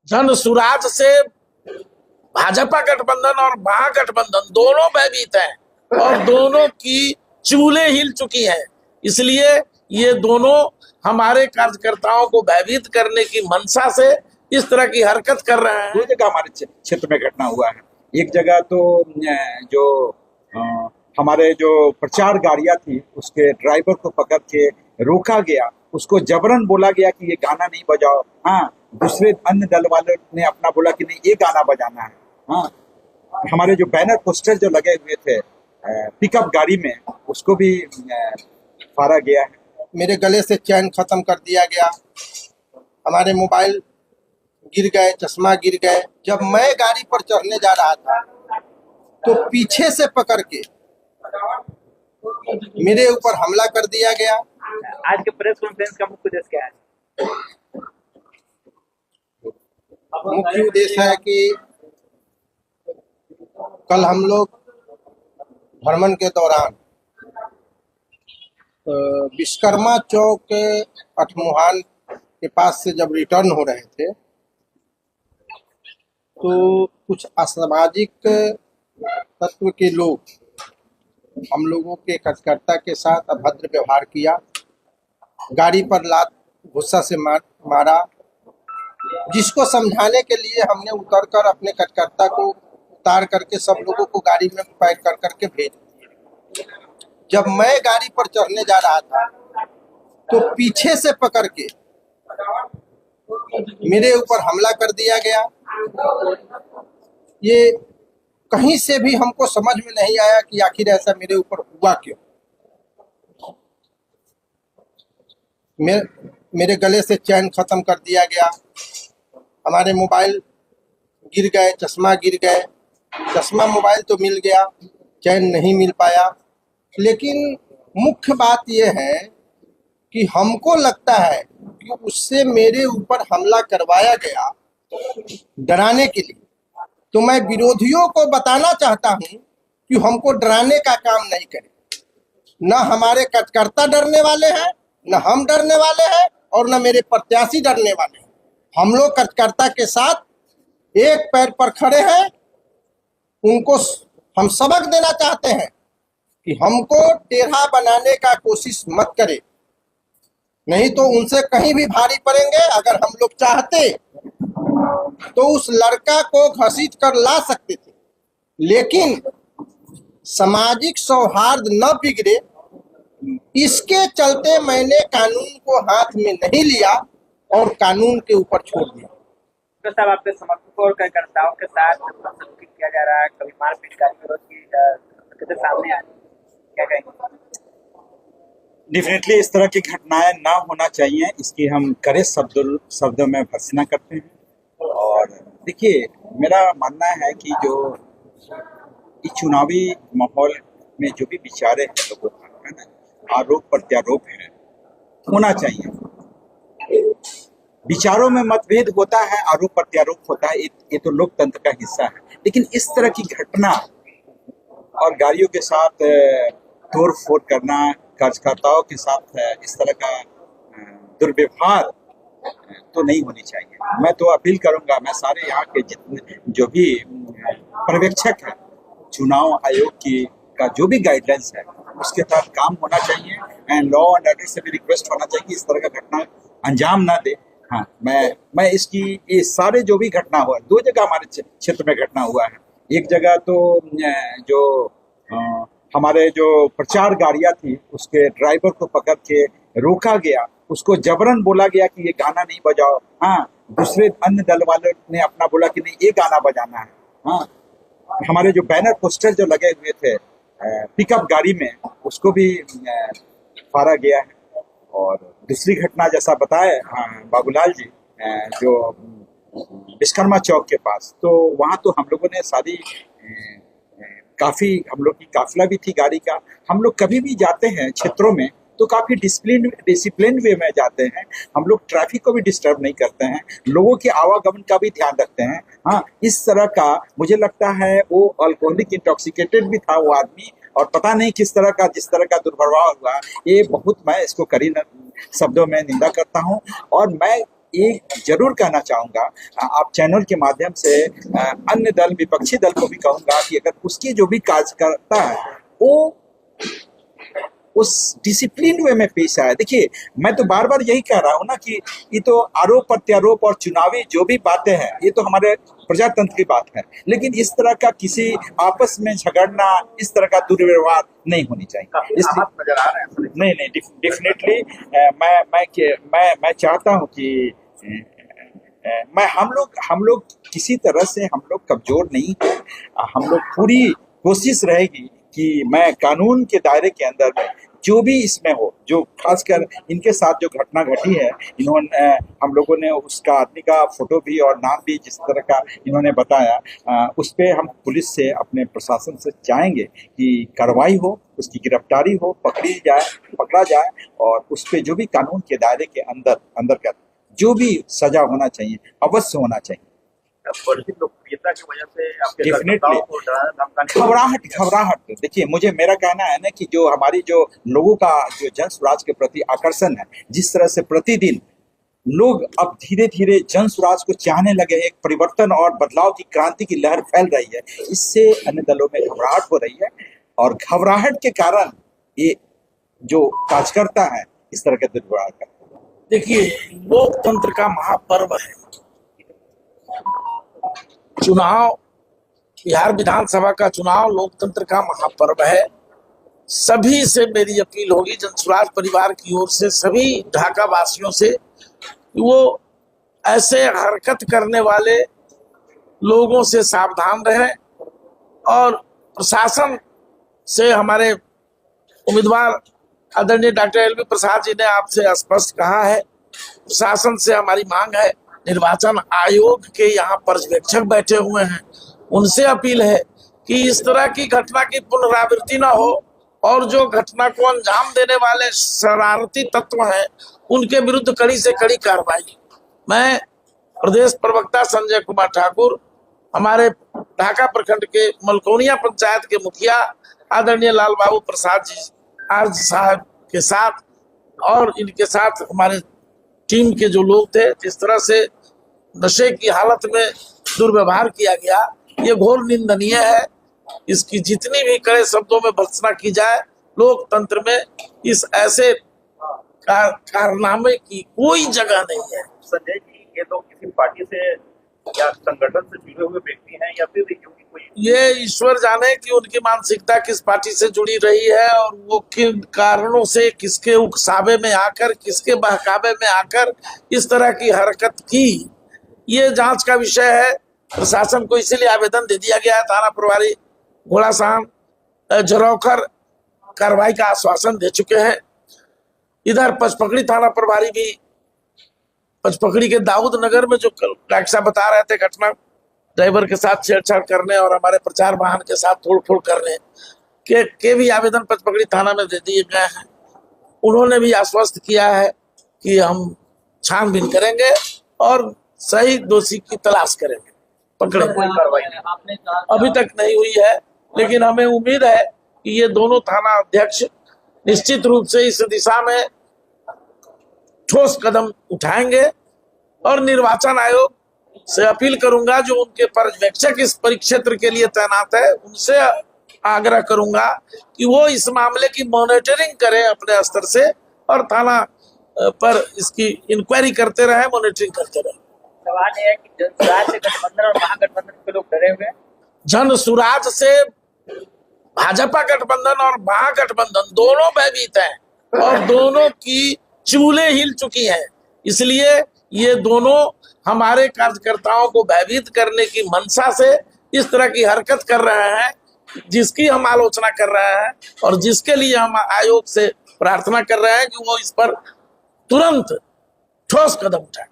जन सुराज से भाजपा गठबंधन और महागठबंधन दोनों भयभीत हैं और दोनों की चूलें हिल चुकी हैं। इसलिए ये दोनों हमारे कार्यकर्ताओं को भयभीत करने की मंशा से इस तरह की हरकत कर रहे हैं। दो जगह हमारे क्षेत्र में घटना हुआ है। एक जगह तो जो हमारे जो प्रचार गाड़ियां थी उसके ड्राइवर को पकड़ के रोका गया, उसको जबरन बोला गया कि ये गाना नहीं बजाओ। हाँ, दूसरे अन्य दल वालों ने अपना बोला कि नहीं ये गाना बजाना है। हाँ, हमारे जो बैनर पोस्टर जो लगे हुए थे पिकअप गाड़ी में उसको भी फाड़ा गया है। मेरे गले से चैन खत्म कर दिया गया, हमारे मोबाइल गिर गए, चश्मा गिर गए। जब मैं गाड़ी पर चढ़ने जा रहा था तो पीछे से पकड़ के मेरे ऊपर हमला कर दिया गया। आज के प्रेस कॉन्फ्रेंस का मुख्य उद्देश्य क्या है? मुख्य उद्देश्य है कि कल हम लोग भ्रमण के दौरान विश्वकर्मा चौक के अठमुहान के पास से जब रिटर्न हो रहे थे तो कुछ असामाजिक तत्व के लोग हम लोगों के कार्यकर्ता के साथ अभद्र व्यवहार किया, गाड़ी पर लात गुस्सा से मारा, जिसको समझाने के लिए हमने उतरकर अपने कार्यकर्ता को उतार करके सब लोगों को गाड़ी में पैक कर करके भेज दिया। जब मैं गाड़ी पर चढ़ने जा रहा था तो पीछे से पकड़ के मेरे ऊपर हमला कर दिया गया। ये कहीं से भी हमको समझ में नहीं आया कि आखिर ऐसा मेरे ऊपर हुआ क्यों। मेरे गले से चैन खत्म कर दिया गया, हमारे मोबाइल गिर गए, चश्मा गिर गए। चश्मा मोबाइल तो मिल गया, चैन नहीं मिल पाया। लेकिन मुख्य बात यह है कि हमको लगता है कि उससे मेरे ऊपर हमला करवाया गया डराने के लिए। तो मैं विरोधियों को बताना चाहता हूं कि हमको डराने का काम नहीं करें। न हमारे कार्यकर्ता डरने वाले हैं, न हम डरने वाले हैं और न मेरे प्रत्याशी डरने वाले हैं। हम लोग कार्यकर्ता के साथ एक पैर पर खड़े हैं। उनको हम सबक देना चाहते हैं कि हमको टेढ़ा बनाने का कोशिश मत करें, नहीं तो उनसे कहीं भी भारी पड़ेंगे। अगर हम लोग चाहते तो उस लड़का को घसीट कर ला सकते थे, लेकिन सामाजिक सौहार्द न बिगड़े इसके चलते मैंने कानून को हाथ में नहीं लिया और कानून के ऊपर छोड़ दिया। तो साहब, आपके समर्थकों और कार्यकर्ताओं के साथ बदसलूकी किया जा रहा है, कभी मारपीट का विरोध की सामने आ रही है, क्या कहेंगे? डेफिनेटली इस तरह की घटनाएं ना होना चाहिए, इसकी हम कड़े शब्दों में भर्त्सना करते हैं। और देखिए, मेरा मानना है कि जो इस चुनावी माहौल में जो भी विचारे हैं लोगों का, है ना, आरोप प्रत्यारोप है, होना चाहिए। विचारों में मतभेद होता है, आरोप प्रत्यारोप होता है, ये तो लोकतंत्र का हिस्सा है। लेकिन इस तरह की घटना और गाड़ियों के साथ तोड़ फोड़ करना, कार्यकर्ताओं के साथ इस तरह का दुर्व्यवहार तो नहीं होनी चाहिए। मैं तो अपील करूंगा, मैं सारे यहाँ के जितने जो भी पर्यवेक्षक हैं, चुनाव आयोग की का जो भी गाइडलाइंस है उसके तहत काम होना चाहिए। एंड लॉ एंड ऑर्डर से भी रिक्वेस्ट होना चाहिए कि इस तरह का घटना अंजाम ना दे। हाँ, मैं इसकी ये सारे जो भी घटना हुआ, दो जगह हमारे क्षेत्र में घटना हुआ है। एक जगह तो जो हमारे जो प्रचार गाड़ियां थी उसके ड्राइवर को पकड़ के रोका गया, उसको जबरन बोला गया कि ये गाना नहीं बजाओ। हाँ, दूसरे अन्य दल वालों ने अपना बोला कि नहीं ये गाना बजाना है। हाँ, हमारे जो बैनर पोस्टर जो लगे हुए थे पिकअप गाड़ी में उसको भी फाड़ा गया है। और दूसरी घटना जैसा बताए बाबूलाल जी, जो विश्वकर्मा चौक के पास, तो वहाँ तो हम लोगों ने सारी काफी हम लोग की काफिला भी थी गाड़ी का। हम लोग कभी भी जाते हैं क्षेत्रों में तो काफी डिसिप्लिन वे में जाते हैं। हम लोग ट्रैफिक को भी डिस्टर्ब नहीं करते हैं, लोगों के आवागमन का भी ध्यान रखते हैं। हाँ, इस तरह का मुझे लगता है वो अल्कोहलिक इंटॉक्सिकेटेड भी था वो आदमी, और पता नहीं किस तरह का जिस तरह का दुर्व्यवहार हुआ, ये बहुत मैं इसको कड़ी शब्दों में निंदा करता हूँ। और मैं एक जरूर कहना चाहूंगा, आप चैनल के माध्यम से अन्य दल, विपक्षी दल को भी कहूंगा कि अगर उसकी जो भी कार्यकर्ता है वो उस डिसिप्लिन वे में पेश आए। देखिए, मैं तो बार बार यही कह रहा हूं ना कि ये तो आरोप प्रत्यारोप और चुनावी जो भी बातें हैं ये तो हमारे प्रजातंत्र की बात है, लेकिन इस तरह का किसी आपस में झगड़ना, इस तरह का दुर्व्यवहार नहीं होनी चाहिए। इसलिए नजर आ रहे हैं। नहीं, डेफिनेटली मैं चाहता हूं कि हम लोग किसी तरह से हम लोग कमजोर नहीं है। हम लोग पूरी कोशिश रहेगी कि मैं कानून के दायरे के अंदर में जो भी इसमें हो, जो खासकर इनके साथ जो घटना घटी है, इन्होंने हम लोगों ने उसका आदमी का फोटो भी और नाम भी जिस तरह का इन्होंने बताया, उस पर हम पुलिस से, अपने प्रशासन से चाहेंगे कि कार्रवाई हो, उसकी गिरफ्तारी हो, पकड़ा जाए और उस पर जो भी कानून के दायरे के अंदर का जो भी सजा होना चाहिए अवश्य होना चाहिए। बढ़ती लोकप्रियता की वजह से आपके डेफिनेटली कार्यकर्ताओं को धमकाने घबराहट देखिए, मेरा कहना है ना कि जो हमारी जो लोगों का जो जन स्वराज के प्रति आकर्षण है, जिस तरह से प्रतिदिन लोग अब धीरे धीरे जन स्वराज को चाहने लगे, एक परिवर्तन और बदलाव की क्रांति की लहर फैल रही है, इससे अन्य दलों में घबराहट हो रही है और घबराहट के कारण ये जो कार्यकर्ता है इस तरह के दुर्व्यवहार करते हैं। देखिए, लोकतंत्र का महापर्व है चुनाव। बिहार विधानसभा का चुनाव लोकतंत्र का महापर्व है। सभी से मेरी अपील होगी, जनसुराज परिवार की ओर से सभी ढाका वासियों से, कि वो ऐसे हरकत करने वाले लोगों से सावधान रहें और प्रशासन से, हमारे उम्मीदवार आदरणीय डॉक्टर एल.वी. प्रसाद जी ने आपसे स्पष्ट कहा है, प्रशासन से हमारी मांग है, निर्वाचन आयोग के यहाँ पर्यवेक्षक बैठे हुए हैं, उनसे अपील है कि इस तरह की घटना की पुनरावृत्ति ना हो और जो घटना को अंजाम देने वाले शरारती तत्व हैं उनके विरुद्ध कड़ी से कड़ी कार्रवाई। मैं प्रदेश प्रवक्ता संजय कुमार ठाकुर, हमारे ढाका प्रखंड के मलकोनिया पंचायत के मुखिया आदरणीय लाल बाबू प्रसाद जी आर्ज साहब के साथ और इनके साथ हमारे टीम के जो लोग थे, जिस तरह से नशे की हालत में दुर्व्यवहार किया गया, ये घोर निंदनीय है। इसकी जितनी भी कड़े शब्दों में भर्त्सना की जाए, लोकतंत्र में इस ऐसे कारनामे की कोई जगह नहीं है। संजय जी, ये लोग किसी पार्टी से या संगठन से जुड़े हुए व्यक्ति हैं या फिर कोई, ये ईश्वर जाने कि उनकी मानसिकता किस पार्टी से जुड़ी रही है और वो किन कारणों से, किसके उकसावे में आकर, किसके बहकावे में आकर इस तरह की हरकत की, ये जांच का विषय है। प्रशासन को इसीलिए आवेदन दे दिया गया है। थाना प्रभारी घोड़ासान जरौखर कार्रवाई का आश्वासन दे चुके हैं। इधर पचपकड़ी थाना प्रभारी भी, पचपकड़ी के दाऊद नगर में जो डॉक्टर साहब बता रहे थे घटना, ड्राइवर के साथ छेड़छाड़ करने और हमारे प्रचार वाहन के साथ तोड़फोड़ करने के भी आवेदन पचपकड़ी थाना में दे दिए गए हैं। उन्होंने भी आश्वस्त किया है कि हम छानबीन करेंगे और सही दोषी की तलाश करेंगे, पकड़ेंगे। अभी तक नहीं हुई है, लेकिन हमें उम्मीद है कि ये दोनों थाना अध्यक्ष निश्चित रूप से इस दिशा में ठोस कदम उठाएंगे और निर्वाचन आयोग से अपील करूंगा, जो उनके पर्यवेक्षक इस परिक्षेत्र के लिए तैनात है, उनसे आग्रह करूंगा कि वो इस मामले की मॉनिटरिंग करें अपने स्तर से और थाना पर इसकी इंक्वायरी करते रहे, मॉनिटरिंग करते रहे। सवाल यह है कि जनसुराज से गठबंधन और महागठबंधन के लोग डरे हुए हैं। जनसुराज से भाजपा गठबंधन और महागठबंधन दोनों भयभीत हैं और दोनों की चूलें हिल चुकी हैं। इसलिए ये दोनों हमारे कार्यकर्ताओं को भयभीत करने की मंशा से इस तरह की हरकत कर रहे हैं, जिसकी हम आलोचना कर रहे हैं और जिसके लिए हम आयोग से प्रार्थना कर रहे हैं कि वो इस पर तुरंत ठोस कदम उठाए।